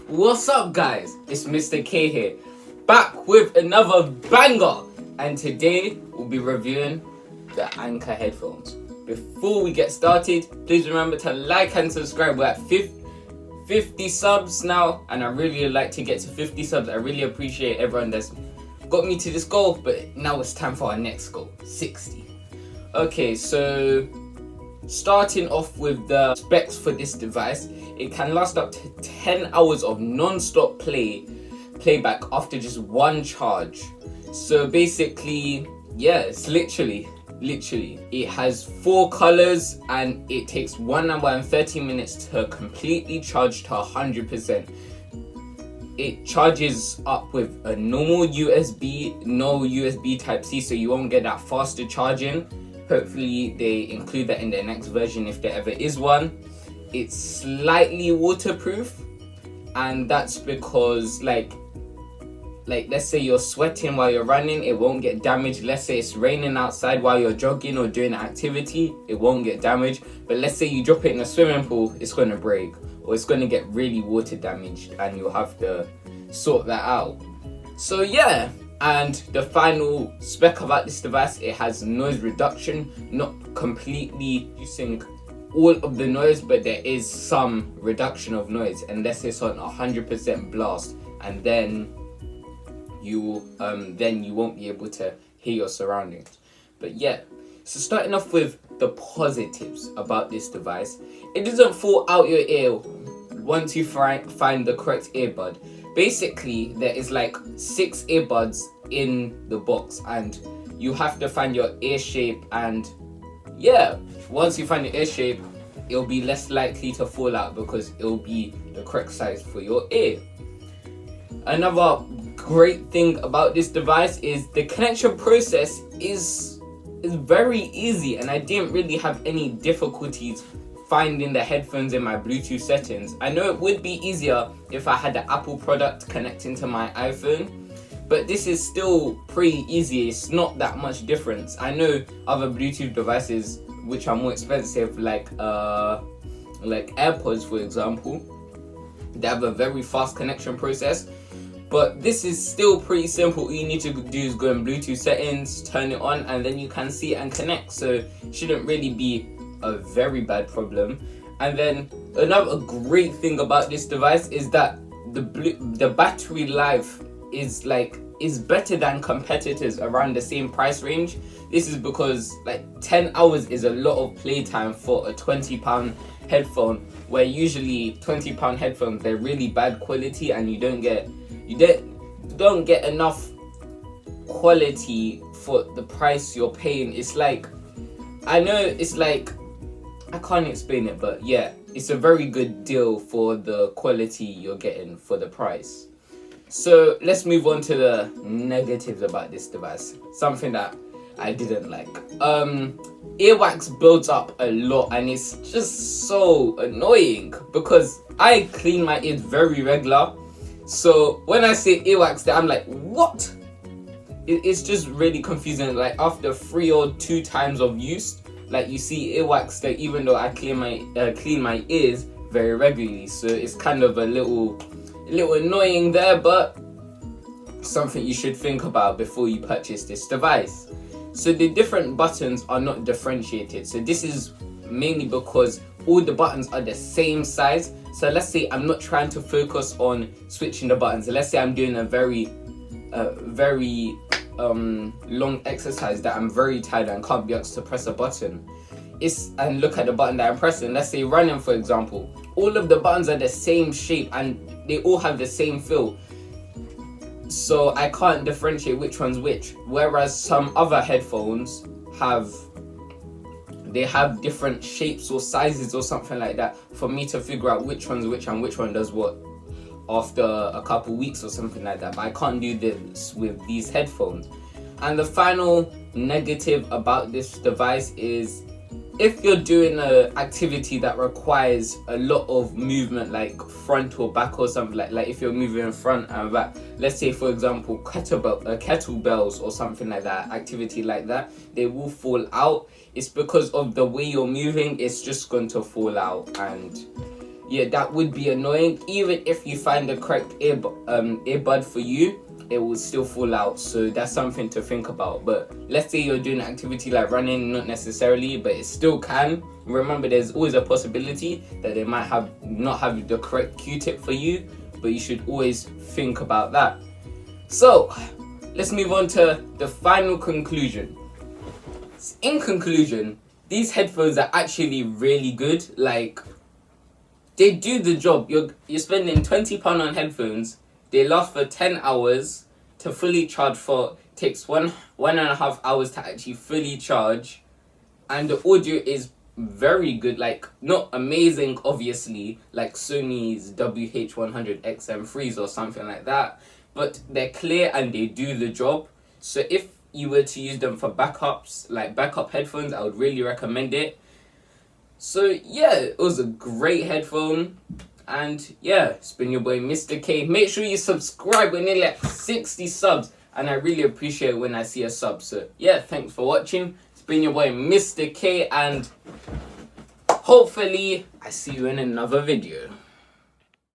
What's up, guys? It's Mr. K here, back with another banger, and today we'll be reviewing the Anker headphones. Before we get started, please remember to like and subscribe. We're at 50 subs now, and I really like to get to 50 subs. I really appreciate everyone that's got me to this goal, but now it's time for our next goal, 60. Okay, so starting off with the specs for this device, it can last up to 10 hours of non-stop playback after just one charge. So basically, yeah, it's literally it has 4 colors and it takes 1 hour and 30 minutes to completely charge to 100%. It charges up with a normal USB, no USB type C, so you won't get that faster charging. Hopefully they include that in their next version if there ever is one. It's slightly waterproof, and that's because like let's say you're sweating while you're running, it won't get damaged. Let's say it's raining outside while you're jogging or doing an activity, it won't get damaged. But let's say you drop it in a swimming pool, it's going to break, or it's going to get really water damaged, and you'll have to sort that out. So yeah, and the final spec about this device, it has noise reduction, not completely using all of the noise, but there is some reduction of noise unless it's on 100% blast, and then you won't be able to hear your surroundings. But yeah, so starting off with the positives about this device, it doesn't fall out your ear once you find the correct earbud. Basically, there is like 6 earbuds in the box, and you have to find your ear shape, and yeah, once you find your ear shape, it'll be less likely to fall out because it'll be the correct size for your ear. Another great thing about this device is the connection process is very easy, and I didn't really have any difficulties finding the headphones in my Bluetooth settings. I know it would be easier if I had the Apple product connecting to my iPhone, but this is still pretty easy. It's not that much difference. I know other Bluetooth devices which are more expensive, like AirPods for example, they have a very fast connection process, but this is still pretty simple. All you need to do is go in Bluetooth settings, turn it on, and then you can see and connect. So it shouldn't really be a very bad problem. And then another great thing about this device is that the battery life is better than competitors around the same price range. This is because like 10 hours is a lot of playtime for a £20 headphone, where usually £20 headphones, they're really bad quality, and you don't get enough quality for the price you're paying. It's like, I know it's like, I can't explain it, but yeah, it's a very good deal for the quality you're getting for the price. So let's move on to the negatives about this device, something that I didn't like. Earwax builds up a lot, and it's just so annoying because I clean my ears very regular. So when I say earwax, I'm like, what? It's just really confusing. Like after 3 or 2 times of use, like you see earwax there, even though I clean my ears very regularly. So it's kind of a little annoying there, but something you should think about before you purchase this device. So the different buttons are not differentiated. So this is mainly because all the buttons are the same size. So let's say I'm not trying to focus on switching the buttons. Let's say I'm doing a very long exercise that I'm very tired and can't be asked to press a button. And look at the button that I'm pressing. Let's say running, for example. All of the buttons are the same shape and they all have the same feel. So I can't differentiate which one's which. Whereas some other headphones have different shapes or sizes or something like that for me to figure out which one's which and which one does what after a couple weeks or something like that. But I can't do this with these headphones. And the final negative about this device is if you're doing an activity that requires a lot of movement, like front or back or something, like if you're moving front and back, let's say for example kettlebells or something like that, activity like that, they will fall out. It's because of the way you're moving, it's just going to fall out. And yeah, that would be annoying. Even if you find the correct earbud for you, it will still fall out. So that's something to think about. But let's say you're doing an activity like running, not necessarily, but it still can. Remember, there's always a possibility that they might not have the correct Q-tip for you, but you should always think about that. So let's move on to the final conclusion. In conclusion, these headphones are actually really good. Like, they do the job. You're spending £20 on headphones. They last for 10 hours to fully charge for. Takes one and a half hours to actually fully charge, and the audio is very good. Like, not amazing, obviously, like Sony's WH-100XM3s or something like that, but they're clear and they do the job. So if you were to use them for backups, like backup headphones, I would really recommend it. So yeah, it was a great headphone. And yeah, it's been your boy Mr. K. Make sure you subscribe. We're nearly at 60 subs, and I really appreciate when I see a sub. So yeah, thanks for watching. It's been your boy Mr. K, and hopefully I see you in another video.